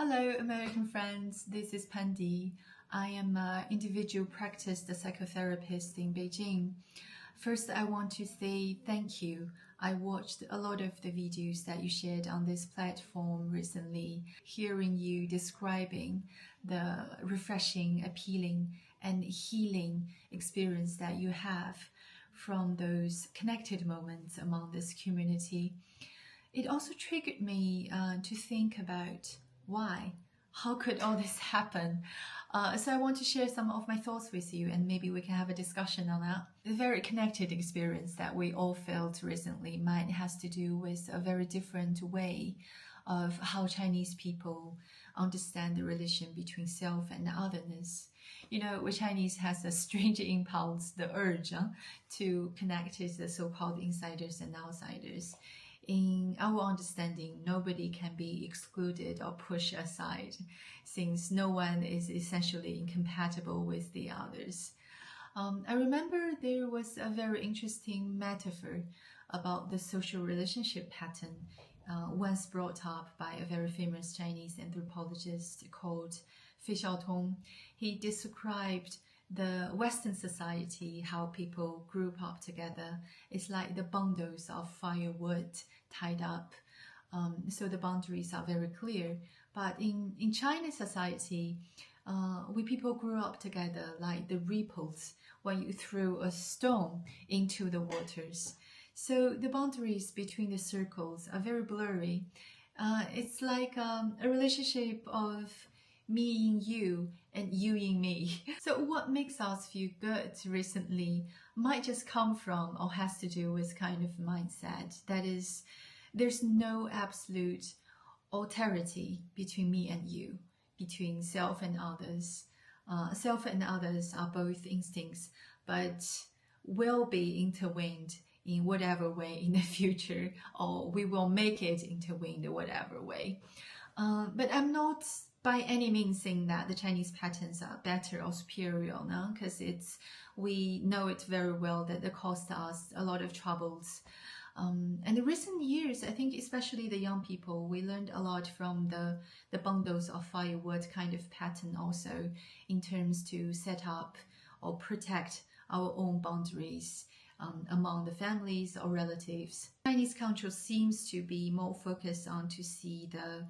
Hello, American friends. This is Pandi. I am an individual practice psychotherapist in Beijing. First, I want to say thank you. I watched a lot of the videos that you shared on this platform recently, hearing you describing the refreshing, appealing, and healing experience that you have from those connected moments among this community. It also triggered me to think about why? How could all this happen? So I want to share some of my thoughts with you, and maybe we can have a discussion on that. The very connected experience that we all felt recently might has to do with a very different way of how Chinese people understand the relation between self and otherness. You know, we Chinese has a strange impulse, the urge to connect with the so-called insiders and outsiders. In our understanding, nobody can be excluded or pushed aside, since no one is essentially incompatible with the others. I remember there was a very interesting metaphor about the social relationship pattern once brought up by a very famous Chinese anthropologist called Fei Xiaotong. He described the Western society, how people group up together. It's like the bundles of firewood tied up. So the boundaries are very clear. But in Chinese society, we people grew up together like the ripples when you throw a stone into the waters. So the boundaries between the circles are very blurry. It's like a relationship of me in you and you in me. So what makes us feel good recently might just come from or has to do with kind of mindset. That is, there's no absolute alterity between me and you, between self and others. Self and others are both instincts, but will be intertwined in whatever way in the future, or we will make it intertwined in whatever way. But I'm not by any means saying that the Chinese patterns are better or superior now, because we know it very well that they cost us a lot of troubles. And in recent years, I think especially the young people, we learned a lot from the bundles of firewood kind of pattern also, in terms to set up or protect our own boundaries among the families or relatives. Chinese culture seems to be more focused on to see the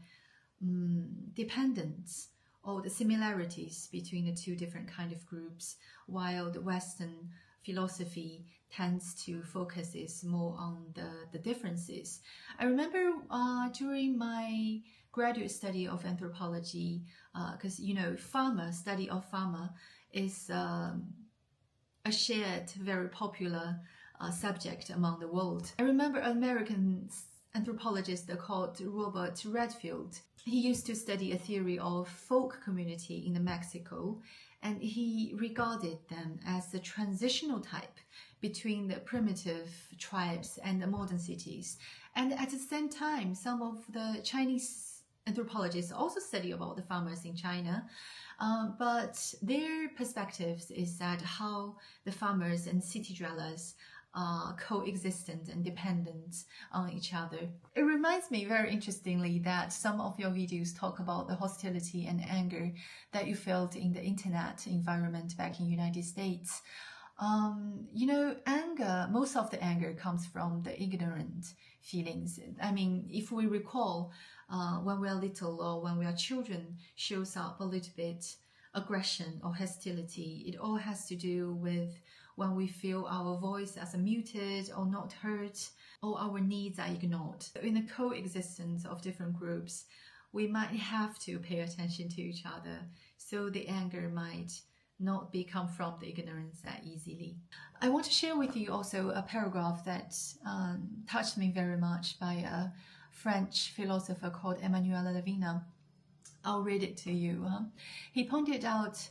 dependence or the similarities between the two different kind of groups, while the Western philosophy tends to focus more on the differences. I remember during my graduate study of anthropology, because study of pharma is a shared, very popular subject among the world. I remember an American anthropologist called Robert Redfield. He used to study a theory of folk community in Mexico, and he regarded them as the transitional type between the primitive tribes and the modern cities. And at the same time, some of the Chinese anthropologists also study about the farmers in China, but their perspectives is that how the farmers and city dwellers are coexistent and dependent on each other. It reminds me very interestingly that some of your videos talk about the hostility and anger that you felt in the internet environment back in the United States. Anger, most of the anger comes from the ignorant feelings. I mean, if we recall, when we are little or when we are children, shows up a little bit aggression or hostility. It all has to do with when we feel our voice as muted or not heard, or our needs are ignored. In the coexistence of different groups, we might have to pay attention to each other, so the anger might not come from the ignorance that easily. I want to share with you also a paragraph that touched me very much by a French philosopher called Emmanuel Levinas. I'll read it to you. He pointed out,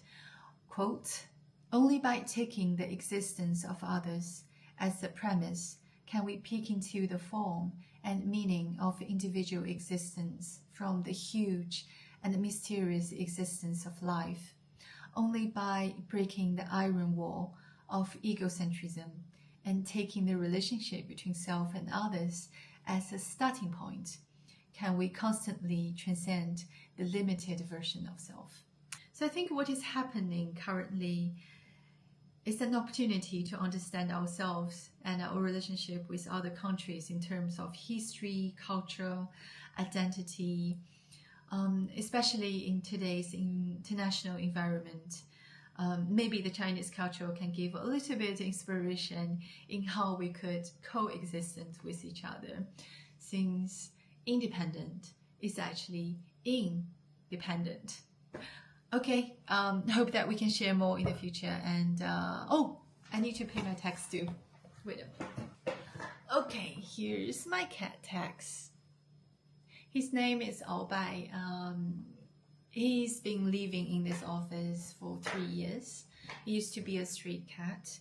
quote, "Only by taking the existence of others as the premise can we peek into the form and meaning of individual existence from the huge and mysterious existence of life. Only by breaking the iron wall of egocentrism and taking the relationship between self and others as a starting point can we constantly transcend the limited version of self? So I think what is happening currently is an opportunity to understand ourselves and our relationship with other countries in terms of history, culture, identity, especially in today's international environment. Maybe the Chinese culture can give a little bit of inspiration in how we could coexist with each other, since independent is actually independent. Okay, hope that we can share more in the future. And oh, I need to pay my tax too. Wait a minute. Okay, here's my cat tax. His name is Bai. He's been living in this office for 3 years. He used to be a street cat,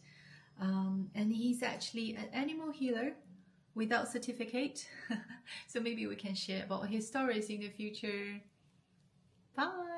and he's actually an animal healer without certificate. So maybe we can share about his stories in the future. Bye.